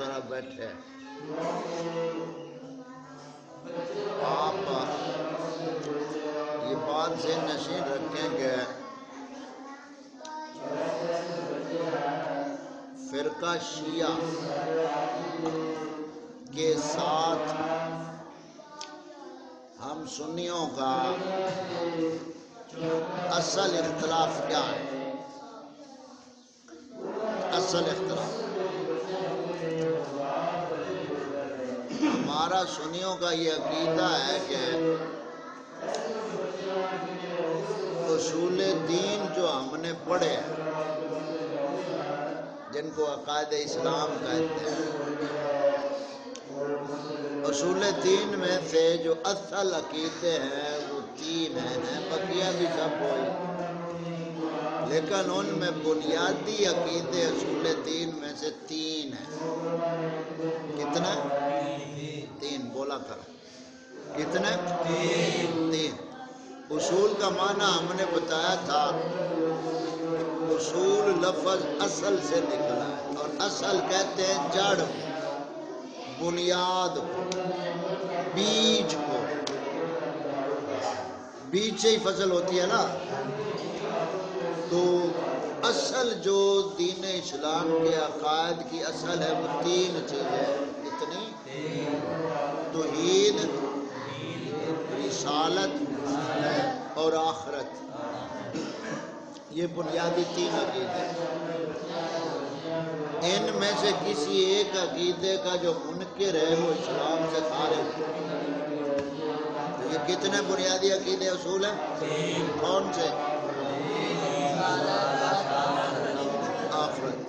طرح بیٹھے آپ یہ بات سے نشین رکھیں کہ فرقہ شیعہ کے ساتھ ہم سنیوں کا اصل اختلاف کیا ہے؟ اصل اختلاف ہمارا سنیوں کا یہ عقیدہ ہے کہ اصول دین جو ہم نے پڑھے جن کو عقائد اسلام کہتے ہیں، اصول دین میں سے جو اصل عقیدے ہیں وہ 3 ہیں، بقیہ بھی سب ہوئی، لیکن ان میں بنیادی عقیدے اصول دین میں سے 3 ہیں۔ کتنا؟ 3 بولا کرو، کتنے؟ 3۔ اصول کا معنی ہم نے بتایا تھا، اصول لفظ اصل سے نکلا ہے، اور اصل کہتے ہیں جڑ، بنیاد کو، بیج کو، بیج سے ہی فصل ہوتی ہے نا۔ تو اصل جو دین اسلام کے عقائد کی اصل ہے وہ 3 چیزیں، کتنی؟ توحید، رسالت اور آخرت، یہ بنیادی 3 عقیدے۔ ان میں سے کسی ایک عقیدے کا جو منکر ہے وہ اسلام سے خارج ہے۔ تو یہ کتنے بنیادی عقیدے اصول ہیں؟ کون سے؟ آخرت۔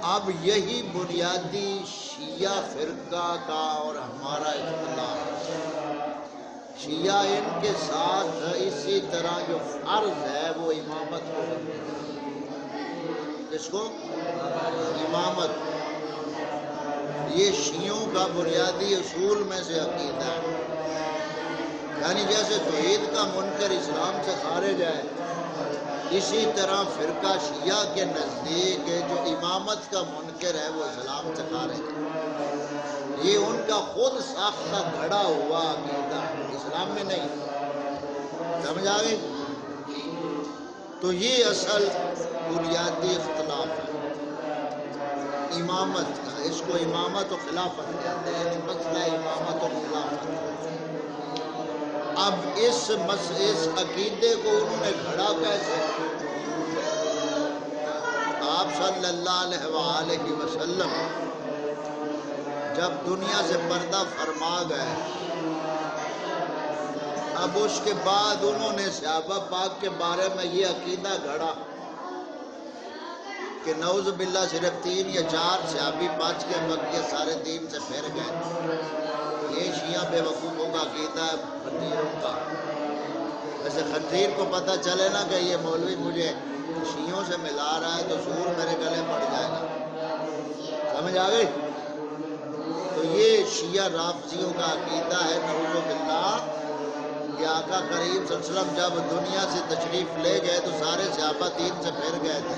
اب یہی بنیادی شیعہ فرقہ کا اور ہمارا اختلاف ہے۔ شیعہ ان کے ساتھ اسی طرح جو فرض ہے وہ امامت کو، کس کو؟ امامت۔ یہ شیعوں کا بنیادی اصول میں سے عقیدہ ہے، یعنی جیسے توحید کا منکر اسلام سے خارج ہے، اسی طرح فرقہ شیعہ کے نزدیک جو امامت کا منکر ہے وہ اسلام سے خارج ہے۔ یہ ان کا خود ساختہ گھڑا ہوا عقیدہ ہے، اسلام میں نہیں۔ سمجھ آ گئی؟ تو یہ اصل بنیادی اختلاف ہے امامت کا، اس کو امامت و خلافت کہتے ہیں، یعنی مسئلہ امامت و خلافت۔ اب اس عقیدے کو انہوں نے گھڑا کیسے؟ آپ صلی اللہ علیہ وآلہ وسلم جب دنیا سے پردہ فرما گئے، اب اس کے بعد انہوں نے صحابہ پاک کے بارے میں یہ عقیدہ گھڑا کہ نعوذ باللہ صرف 3 یا 4 صحابی بچ کے بقیہ سارے دین سے پھر گئے۔ یہ شیعہ بے وقوفوں کا عقیدہ ہے، خنزیروں کا۔ ویسے خنزیر کو پتہ چلے نا کہ یہ مولوی مجھے شیعوں سے ملا رہا ہے تو سور میرے گلے پڑ جائے گا۔ سمجھ آ گئی؟ تو یہ شیعہ رافضیوں کا عقیدہ ہے، نعوذ باللہ، کہ آقا کریم صلی اللہ علیہ وسلم جب دنیا سے تشریف لے گئے تو سارے صحابہ دین سے پھر گئے تھے،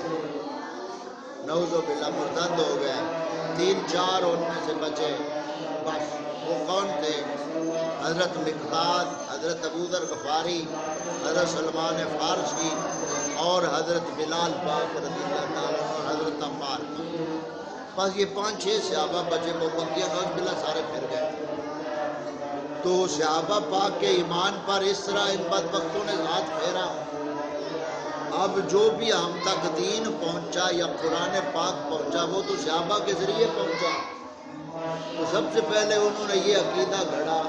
نعوذ باللہ مرتد ہو گئے، 3-4 ان میں سے بچے بس۔ وہ کون تھے؟ حضرت مقداد، حضرت ابو ذر غفاری، حضرت سلمان فارسی اور حضرت بلال پاک رضی اللہ تعالیٰ اور حضرت عمار۔ بس یہ 5-6 صحابہ بچے، وہ بقیہ نعوذ باللہ سارے پھر گئے۔ تو صحابہ پاک کے ایمان پر اس طرح ان بدبختوں نے ہاتھ پھیرا۔ اب جو بھی ہم تک دین پہنچا یا قرآن پاک پہنچا وہ تو صحابہ کے ذریعے پہنچا۔ تو سب سے پہلے انہوں نے یہ عقیدہ گھڑا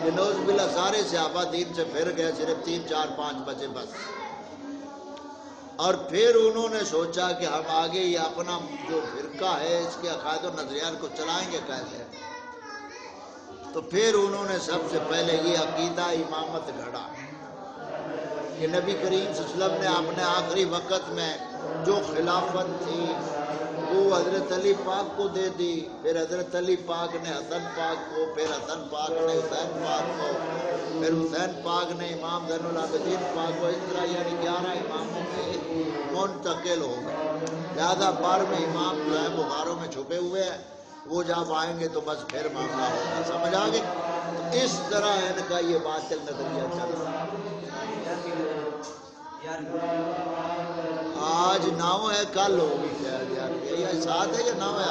کہ نعوذ باللہ سارے صحابہ دین سے پھر گئے، صرف 3-4-5 بچے بس۔ اور پھر انہوں نے سوچا کہ ہم آگے یہ اپنا جو فرقہ ہے اس کے عقائد و نظریات کو چلائیں گے کیسے؟ تو پھر انہوں نے سب سے پہلے یہ عقیدہ امامت گھڑا کہ نبی کریم صلی اللہ علیہ وسلم نے اپنے آخری وقت میں جو خلافت تھی وہ حضرت علی پاک کو دے دی، پھر حضرت علی پاک نے حسن پاک کو، پھر حسن پاک نے حسین پاک کو، پھر حسین پاک نے امام زین العابدین پاک کو، اس طرح یعنی 11 اماموں میں منتقل ہو گئے۔ لہذا 12ویں امام جو ہے وہ غاروں میں چھپے ہوئے ہیں، وہ جب آئیں گے تو بس پھر معاملہ ہوگا، سمجھ آ گئی؟ تو اس طرح ان کا یہ باطل نظریہ چل رہا ہے۔ آج 9 ہے، کل ہوگی شاید یار، یہ 7 ہے یا 9 ہے؟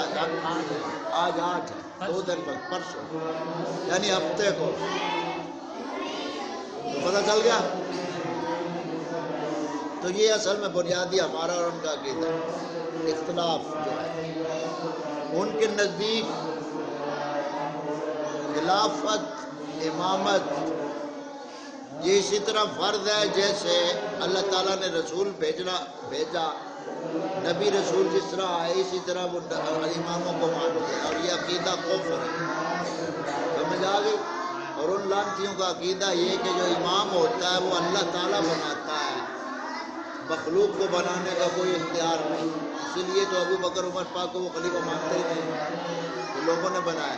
آج 8 ہے، 2 دن بعد پرسوں یعنی ہفتے کو، تو پتہ چل گیا۔ تو یہ اصل میں بنیادی ہمارا اور ان کا عقیدہ اختلاف جو ہے، ان کے نزدیک خلافت امامت یہ اسی طرح فرض ہے جیسے اللہ تعالیٰ نے رسول بھیجا، نبی رسول جس طرح آئے اسی طرح وہ اماموں کو مانتے ہیں، اور یہ عقیدہ کفر ہے، سمجھ آ گئی؟ اور ان لانتیوں کا عقیدہ یہ کہ جو امام ہوتا ہے وہ اللہ تعالیٰ بناتا ہے، مخلوق کو بنانے کا کوئی اختیار نہیں، اسی لیے تو ابو بکر عمر پاک کو وہ خلیفہ مانتے ہی نہیں، وہ لوگوں نے بنایا۔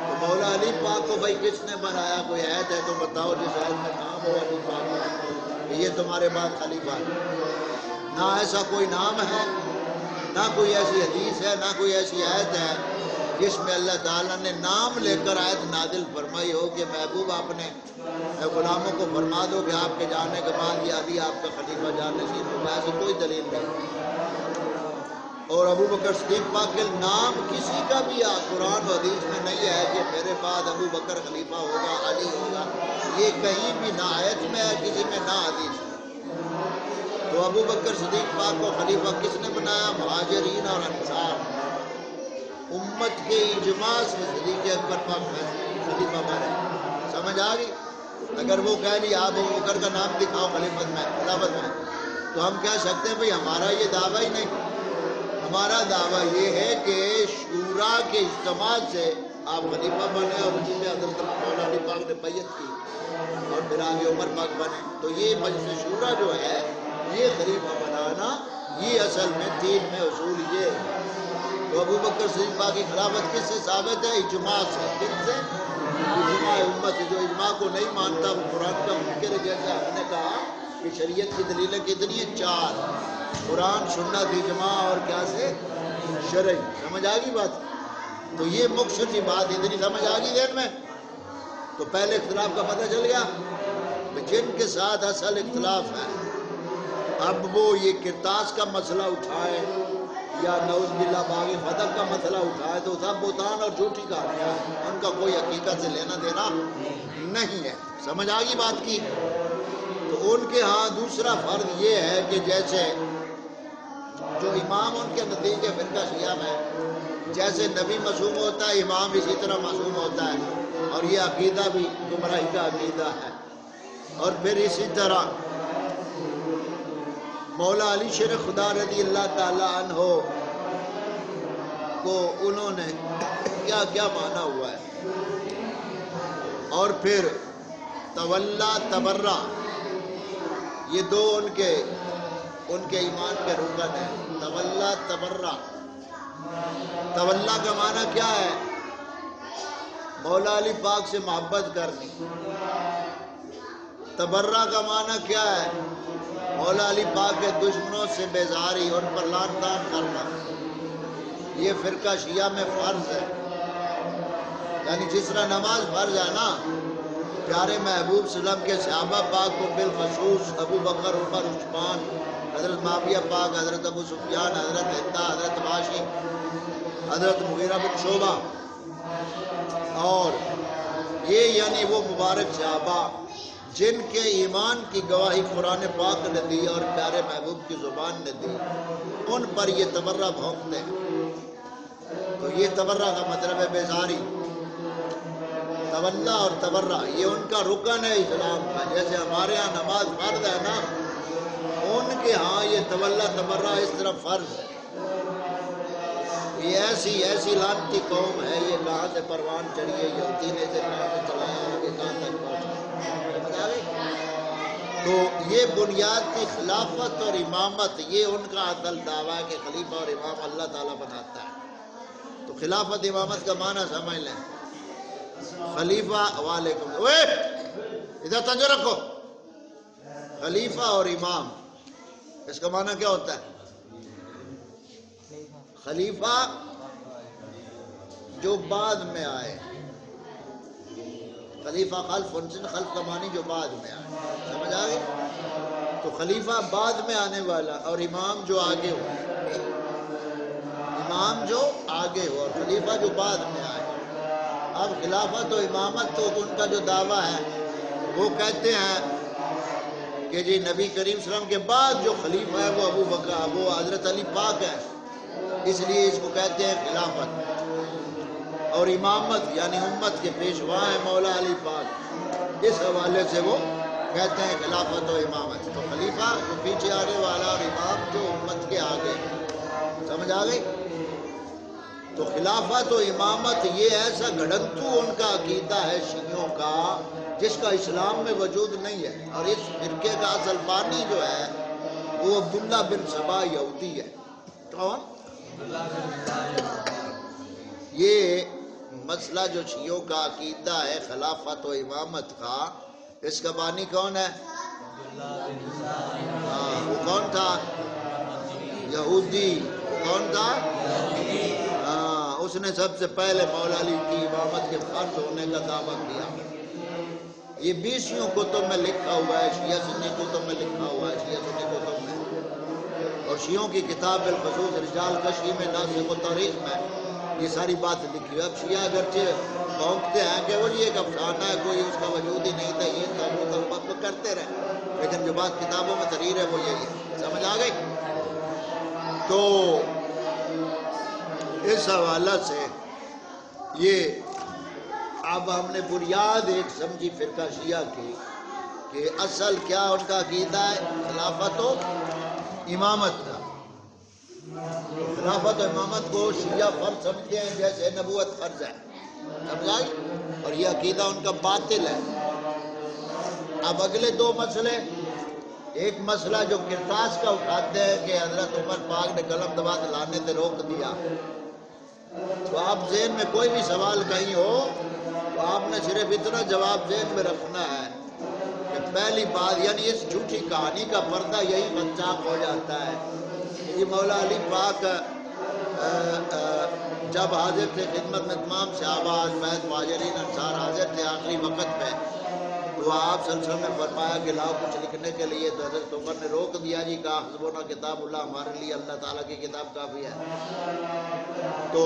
تو مولا علی پاک کو بھائی کس نے بنایا؟ کوئی عہد ہے تو بتاؤ جس عہد میں نام ہو علی پاک کہ یہ تمہارے بعد خلیفہ ہے۔ نہ ایسا کوئی نام ہے، نہ کوئی ایسی حدیث ہے، نہ کوئی ایسی عہد ہے جس میں اللہ تعالیٰ نے نام لے کر عہد نازل فرمائی ہو کہ محبوب اپنے غلاموں کو فرما دو کہ آپ کے جانے کے بعد یہ علی آپ کا خلیفہ جانشین ہوگا، ایسی کوئی دلیل نہیں۔ اور ابو بکر صدیق پاک کے نام کسی کا بھی قرآن و حدیث میں نہیں ہے کہ میرے بعد ابو بکر خلیفہ ہوگا، علی ہوگا، یہ کہیں بھی نہ آیت میں ہے، کسی میں نہ حدیث میں۔ تو ابو بکر صدیق پاک کو خلیفہ کس نے بنایا؟ مہاجرین اور انصار، امت کے اجماع سے صدیق اکبر پاک خلیفہ بنے، سمجھ آ گئی؟ اگر وہ کہہ لیا آپ ابو بکر کا نام دکھاؤ خلیفت میں، خلافت میں، تو ہم کہہ سکتے ہیں بھئی ہمارا یہ دعویٰ ہی نہیں، ہمارا دعویٰ یہ ہے کہ شورا کے اجتماع سے آپ خلیفہ بنے، اور اسی میں حضرت مولا علی پاک نے بیعت کی اور پھر آگے عمر پاک بنے۔ تو یہ مجلس شورا جو ہے یہ خلیفہ بنانا، یہ اصل میں دین میں اصول یہ ہے۔ تو ابو بکر صدیق پاک کی خلافت کس سے ثابت ہے؟ اجماع سے۔ کس سے؟ اجماع امت سے۔ جو اجماع کو نہیں مانتا وہ قرآن کا منکر ہے، جیسے ہم نے کہا کہ شریعت کی دلیلیں کتنی ہیں؟ 4، قرآن، سنت، اجماع اور کیا سے؟ شرع۔ سمجھ آ گئی بات؟ تو یہ مختصر سی بات اتنی سمجھ آ گئی ذہن میں؟ تو پہلے اختلاف کا پتہ چل گیا، جن کے ساتھ اصل اختلاف ہے، اب وہ یہ کرتاس کا مسئلہ اٹھائے یا نعوذ باللہ باغ فتح کا مسئلہ اٹھائے تو سب بہتان اور جھوٹی کہانیاں، ان کا کوئی حقیقت سے لینا دینا نہیں ہے، سمجھ آ گئی بات کی؟ تو ان کے ہاں دوسرا فرض یہ ہے کہ جیسے جو امام ان کے نتیجے فرقہ شیعہ میں جیسے نبی معصوم ہوتا ہے، امام اسی طرح معصوم ہوتا ہے، اور یہ عقیدہ بھی گمراہی کا عقیدہ ہے۔ اور پھر اسی طرح مولا علی شیر خدا رضی اللہ تعالی عنہ کو انہوں نے کیا کیا مانا ہوا ہے، اور پھر تولا تبرہ، یہ دو ان کے ایمان کے رکن ہیں۔ تولا تبرہ، تولا کا معنی کیا ہے؟ مولا علی پاک سے محبت کرنی۔ تبرہ کا معنی کیا ہے؟ مولا علی پاک کے دشمنوں سے بیزاری، ان پر لعن طعن کرنا۔ یہ فرقہ شیعہ میں فرض ہے، یعنی جس طرح نماز فرض ہے نا، پیارے محبوب صلی اللہ علیہ وسلم کے صحابہ پاک کو بالخصوص ابو بکر، عمر، عثمان، حضرت معاویہ پاک، حضرت ابو سفیان، حضرت ہندہ، حضرت واشی، حضرت مغیرہ بن شعبہ، اور یہ یعنی وہ مبارک صحابہ جن کے ایمان کی گواہی قرآن پاک نے دی اور پیارے محبوب کی زبان نے دی، ان پر یہ تبرہ بھونکتے ہیں۔ تو یہ تبرہ کا مطلب ہے بیزاری۔ تولا اور تبرہ یہ ان کا رکن ہے اسلام کا، جیسے ہمارے ہاں نماز فرض ہے نا، ان کے ہاں یہ تولا تبرہ اس طرح فرض ہے۔ یہ ایسی لعنتی قوم ہے، یہ کہاں سے پروان چڑھی ہے، یہ تینے سے کہاں سے چلایا، آگے کہاں تک پہنچا۔ تو یہ بنیاد تھی خلافت اور امامت، یہ ان کا اصل دعویٰ ہے کہ خلیفہ اور امام اللہ تعالیٰ بناتا ہے۔ تو خلافت امامت کا معنی سمجھ لیں، خلیفہ، وعلیکم اوے ادھر توجہ رکھو، خلیفہ اور امام، اس کا معنی کیا ہوتا ہے؟ خلیفہ جو بعد میں آئے، خلیفہ خلف خلف کا معنی جو بعد میں آئے، سمجھ آ گئی؟ تو خلیفہ بعد میں آنے والا اور امام جو آگے ہو، امام جو آگے ہو اور خلیفہ جو بعد میں آئے۔ اب خلافت و امامت تو ان کا جو دعویٰ ہے وہ کہتے ہیں کہ جی نبی کریم صلی اللہ علیہ وسلم کے بعد جو خلیفہ ہے وہ ابو بکر، وہ حضرت علی پاک ہے، اس لیے اس کو کہتے ہیں خلافت، اور امامت یعنی امت کے پیشوا ہیں مولا علی پاک، اس حوالے سے وہ کہتے ہیں خلافت و امامت۔ تو خلیفہ جو پیچھے آنے والا اور امام جو امت کے آگے، سمجھ آ گئی؟ تو خلافت و امامت یہ ایسا گھڑنتو ان کا عقیدہ ہے شیعوں کا جس کا اسلام میں وجود نہیں ہے، اور اس فرقے کا اصل بانی جو ہے وہ عبداللہ بن سبا یہودی ہے۔ کون؟ یہ مسئلہ جو شیعوں کا عقیدہ ہے خلافت و امامت کا، اس کا بانی کون ہے؟ وہ کون تھا؟ یہودی۔ کون تھا؟ اس نے سب سے پہلے مولا علی کی امامت کے فرض ہونے کا دعویٰ کیا۔ یہ 20 کتب میں لکھا ہوا ہے، شیعہ سنی کتب میں لکھا ہوا ہے، شیعہ سنی کتب میں، اور شیعوں کی کتاب بالخصوص رجال کشی میں، ناسخ و تاریخ میں یہ ساری بات لکھی ہے۔ اب شیعہ اگرچہ بھونکتے ہیں کہ وہ یہ ایک افسانہ ہے، کوئی اس کا وجود ہی نہیں تھا، یہ تھا وہ تھا، بک کرتے رہے، لیکن جو بات کتابوں میں تحریر ہے وہ یہی ہے۔ سمجھ آ گئی؟ تو اس حوالہ سے یہ اب ہم نے بنیاد ایک سمجھی فرقہ شیعہ کی کہ اصل کیا ان کا عقیدہ ہے؟ خلافت و امامت کا۔ خلافت و امامت کو شیعہ فرض سمجھتے ہیں جیسے نبوت فرض ہے، سمجھائی؟ اور یہ عقیدہ ان کا باطل ہے۔ اب اگلے 2 مسئلے، ایک مسئلہ جو کرتاس کا اٹھاتے ہیں کہ حضرت عمر پاک نے قلم دبا لانے سے روک دیا، تو آپ ذہن میں کوئی بھی سوال کہیں ہو تو آپ نے صرف اتنا جواب ذہن میں رکھنا ہے کہ پہلی بات، یعنی اس جھوٹی کہانی کا پردہ یہی منسوخ ہو جاتا ہے کہ یہ مولا علی پاک جب حاضر تھے خدمت میں تمام صحابہ بیت مہاجرین انصار حاضر تھے آخری وقت میں، تو آپ صلی اللہ علیہ وسلم نے فرمایا کہ لاؤ کچھ لکھنے کے لیے، تو حضرت عمر نے روک دیا، جی کہا حسبنا کتاب اللہ، ہمارے لیے اللہ تعالیٰ کی کتاب کافی ہے۔ تو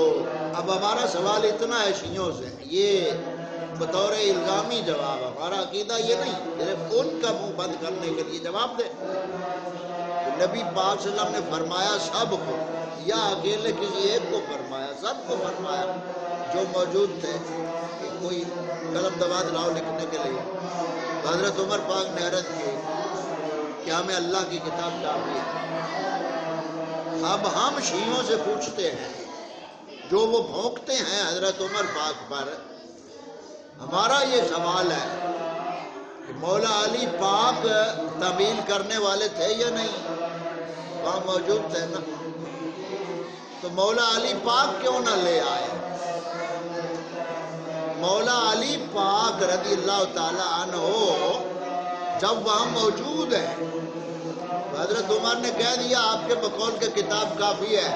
اب ہمارا سوال اتنا ہے شیعوں سے، یہ بطور الزامی جواب، ہمارا عقیدہ یہ نہیں، صرف ان کا منہ بند کرنے کے لیے جواب دے۔ نبی پاک صلی اللہ علیہ وسلم نے فرمایا سب کو، یا اکیلے کسی ایک کو فرمایا؟ سب کو فرمایا جو موجود تھے کہ کوئی قلم دباد لاؤ لکھنے کے لیے۔ تو حضرت عمر پاک نے عرض کی کہ ہمیں اللہ کی کتاب کافی ہے۔ اب ہم شیعوں سے پوچھتے ہیں جو وہ بھونکتے ہیں حضرت عمر پاک پر، ہمارا یہ سوال ہے کہ مولا علی پاک تعمیل کرنے والے تھے یا نہیں؟ وہاں موجود تھے نا، تو مولا علی پاک کیوں نہ لے آئے؟ مولا علی پاک رضی اللہ تعالی عنہ جب وہاں موجود ہے، حضرت عمر نے کہہ دیا آپ کے بقول کے کتاب کافی ہے،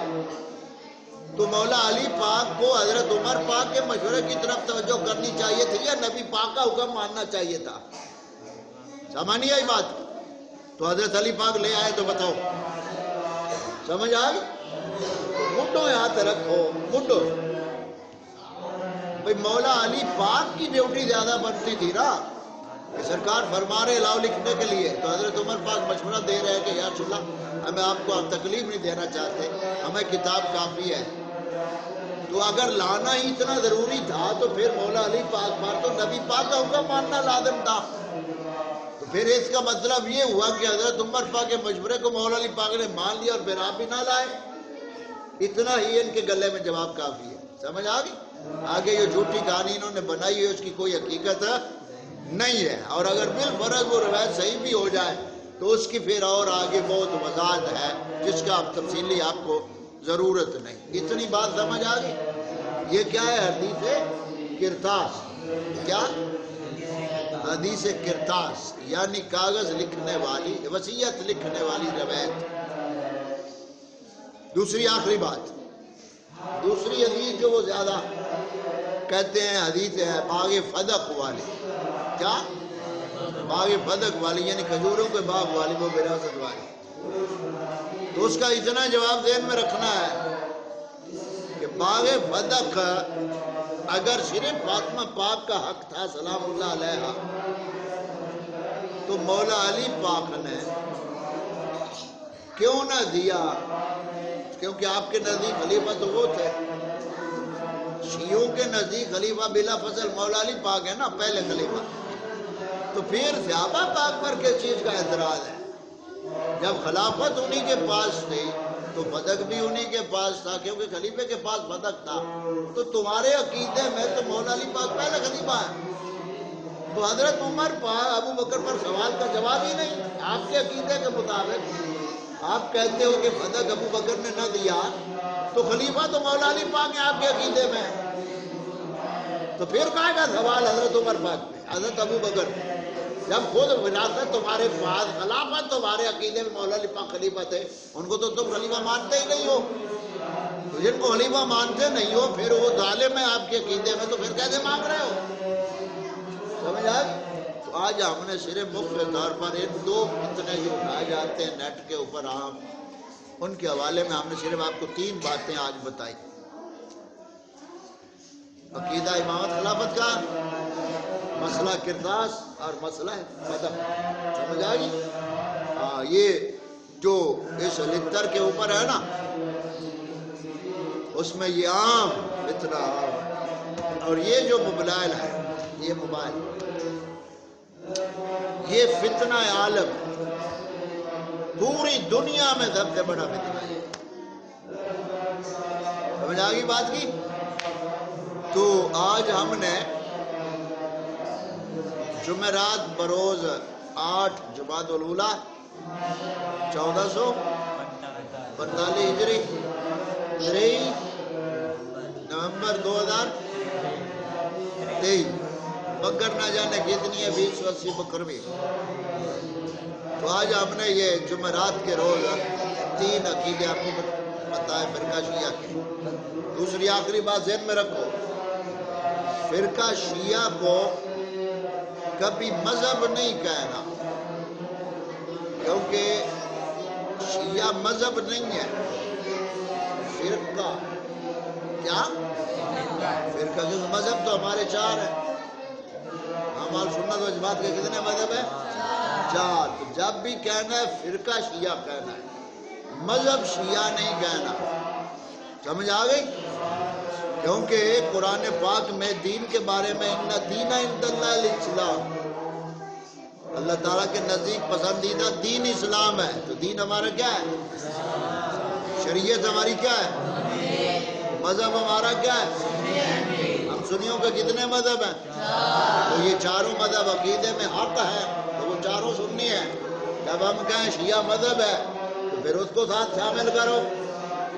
تو مولا علی پاک کو حضرت عمر پاک کے مشورے کی طرف توجہ کرنی چاہیے تھی یا نبی پاک کا حکم ماننا چاہیے تھا؟ سمجھ نہیں آئی بات؟ تو حضرت علی پاک لے آئے تو بتاؤ، سمجھ آئی؟ مڈو ہاتھ رکھو، مڈو بھئی مولا علی پاک کی ڈیوٹی زیادہ بنتی تھی نا، کہ سرکار فرما رہے لاؤ لکھنے کے لیے، تو حضرت عمر پاک مشورہ دے رہے ہیں کہ یا رسول اللہ ہمیں آپ کو تکلیف نہیں دینا چاہتے، ہمیں کتاب کافی ہے۔ تو اگر لانا ہی اتنا ضروری تھا تو پھر مولا علی پاک پر تو نبی پاک کا حکم ماننا لازم تھا۔ تو پھر اس کا مطلب یہ ہوا کہ حضرت عمر پاک کے مشورے کو مولا علی پاک نے مان لیا اور پھر آپ بھی نہ لائے۔ اتنا ہی ان کے گلے میں جواب کافی ہے، سمجھ آ گئی؟ آگے یہ جھوٹی کہانی انہوں نے بنائی ہے، اس کی کوئی حقیقت نہیں ہے، اور اگر بالفرض وہ روایت صحیح بھی ہو جائے تو اس کی پھر اور آگے بہت وضاحت ہے جس کا اب تفصیلی آپ کو ضرورت نہیں۔ اتنی بات سمجھ آ گئی؟ یہ کیا ہے؟ حدیث کرتاس۔ کیا؟ حدیث کرتاس یعنی کاغذ لکھنے والی، وصیت لکھنے والی روایت۔ دوسری آخری بات، دوسری حدیث جو وہ زیادہ کہتے ہیں حدیث ہے باغ فدق والی. کیا؟ باغ فدق والی یعنی کھجوروں کے باغ والی، وہ وراثت والی. تو اس کا اتنا جواب ذہن میں رکھنا ہے کہ باغ فدق اگر صرف فاطمہ پاک کا حق تھا سلام اللہ علیہا تو مولا علی پاک نے کیوں نہ دیا؟ کیونکہ آپ کے نزدیک خلیفہ تو وہ تھے. شیعوں کے نزدیک خلیفہ بلا فصل مولا علی پاک ہے نا، پہلے خلیفہ. تو پھر صحابہ پاک پر کس چیز کا اعتراض ہے؟ جب خلافت انہی کے پاس تھی تو فدق بھی انہی کے پاس تھا، کیونکہ خلیفے کے پاس فدق تھا. تو تمہارے عقیدے میں تو مولا علی پاک پہلے خلیفہ ہے. تو حضرت عمر ابو بکر پر سوال کا جواب ہی نہیں. آپ کے عقیدے کے مطابق آپ کہتے ہو کہ فدق ابو بکر نے نہ دیا تو خلیفہ تو مولا علی پاک ہے آپ کے عقیدے میں. تو پھر کہاں کا سوال حضرت عمر پاک میں، حضرت ابو بکر جب خود وراثت تمہارے پاس، خلافت تمہارے عقیدے میں مولا علی پاک خلیفہ تھے، ان کو تو تم خلیفہ مانتے ہی نہیں ہو. تو جن کو خلیفہ مانتے نہیں ہو پھر وہ ظالم ہے آپ کے عقیدے میں، تو پھر کیسے مانگ رہے ہو؟ سمجھ آئے؟ تو آج ہم نے صرف مختصر طور پر ان دو فتنے جو اٹھائے جاتے ہیں نیٹ کے اوپر عام، ان کے حوالے میں ہم نے صرف آپ کو 3 باتیں آج بتائی. عقیدہ امامت خلافت کا، مسئلہ کرتاس اور مسئلہ فدق. سمجھ آئی؟ ہاں، یہ جو اس لتر کے اوپر ہے نا اس میں یہ عام فتنہ عام ہے. اور یہ جو موبائل ہے، یہ موبائل، یہ فتنہ عالم پوری دنیا میں سب سے بڑا فتنہ ہے. سمجھ آ گئی بات کی؟ تو آج ہم نے جمعرات بروز 8 جمادی الاولیٰ 1445 ہجری 23 نومبر 2023 مگر نہ جانے کتنی ہے 2080 بکروی. تو آج ہم نے یہ جمعرات کے روز 3 عقیدے آپ کو بتائے فرقہ شیعہ کے. دوسری آخری بات ذہن میں رکھو، فرقہ شیعہ کو کبھی مذہب نہیں کہنا، کیونکہ شیعہ مذہب نہیں ہے، فرقہ. کیا؟ فرقہ. کیونکہ مذہب تو ہمارے 4 ہیں. ہمارے سنت و جماعت کے کتنے مذہب ہیں؟ 4. تو جب بھی کہنا ہے فرقہ شیعہ کہنا ہے، مذہب شیعہ نہیں کہنا. سمجھ آ گئی؟ کیونکہ قرآن پاک میں دین کے بارے میں ان دین عند اللہ الاسلام، اللہ تعالیٰ کے نزدیک پسندیدہ دین اسلام ہے. تو دین ہمارا کیا ہے؟ شریعت ہماری کیا ہے؟ مذہب ہمارا کیا ہے؟ ہم سنیوں کے کتنے مذہب ہیں؟ تو یہ 4 مذہب عقیدے میں حق ہے تو وہ 4 سنی ہیں. جب ہم کہیں شیعہ مذہب ہے تو پھر اس کو ساتھ شامل کرو.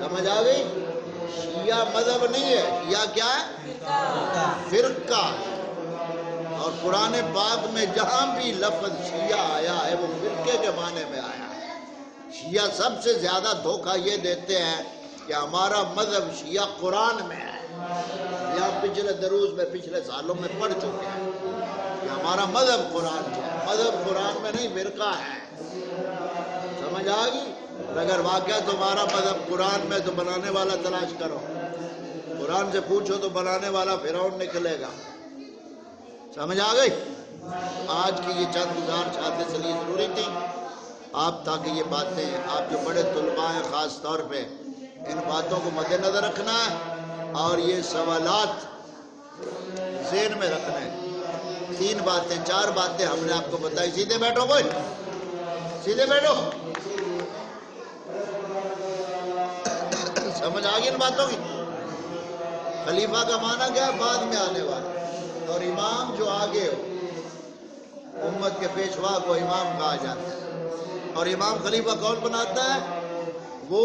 سمجھ آ گئی؟ شیعہ مذہب نہیں ہے، شیعہ کیا ہے؟ فرقہ. اور قرآن پاک میں جہاں بھی لفظ شیعہ آیا ہے وہ فرقے کے معنی میں آیا ہے. شیعہ سب سے زیادہ دھوکہ یہ دیتے ہیں کہ ہمارا مذہب شیعہ قرآن میں ہے. یا پچھلے دروس میں پچھلے سالوں میں پڑھ چکے ہیں کہ ہمارا مذہب قرآن میں ہے. مذہب قرآن میں نہیں، فرقہ ہے. سمجھ آ گئی؟ اگر واقعہ تمہارا مذہب قرآن میں تو بنانے والا تلاش کرو. قرآن سے پوچھو تو بنانے والا فرعون نکلے گا. سمجھ آ گئی؟ آج کی یہ چند گزارشات اس لیے ضروری تھی آپ، تاکہ یہ باتیں آپ جو بڑے طلباء ہیں خاص طور پہ ان باتوں کو مد نظر رکھنا ہے اور یہ سوالات ذہن میں رکھنا ہے. 3 باتیں 4 باتیں ہم نے آپ کو بتائی. سیدھے بیٹھو، کوئی سیدھے بیٹھو. سمجھ آ گئی ان باتوں کی؟ خلیفہ کا معنی کیا ہے؟ بعد میں آنے والا. اور امام جو آگے ہو، امت کے پیشوا کو امام کہا جاتا ہے. اور امام خلیفہ کون بناتا ہے؟ وہ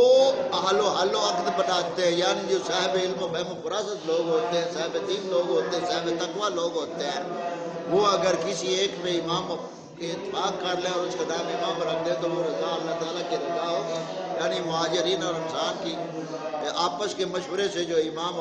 اہل و عقد بناتے ہیں، یعنی جو صاحب علم و فہم و فراست لوگ ہوتے ہیں، صاحب دین لوگ ہوتے ہیں، صاحب تقوی لوگ ہوتے ہیں. وہ اگر کسی ایک پہ امام کہ اتفاق کر لے اور اس کا نام امام رکھ دے تو وہ رضا اللہ تعالیٰ کی رضا ہو، یعنی مہاجرین اور انصار کی آپس کے مشورے سے جو امام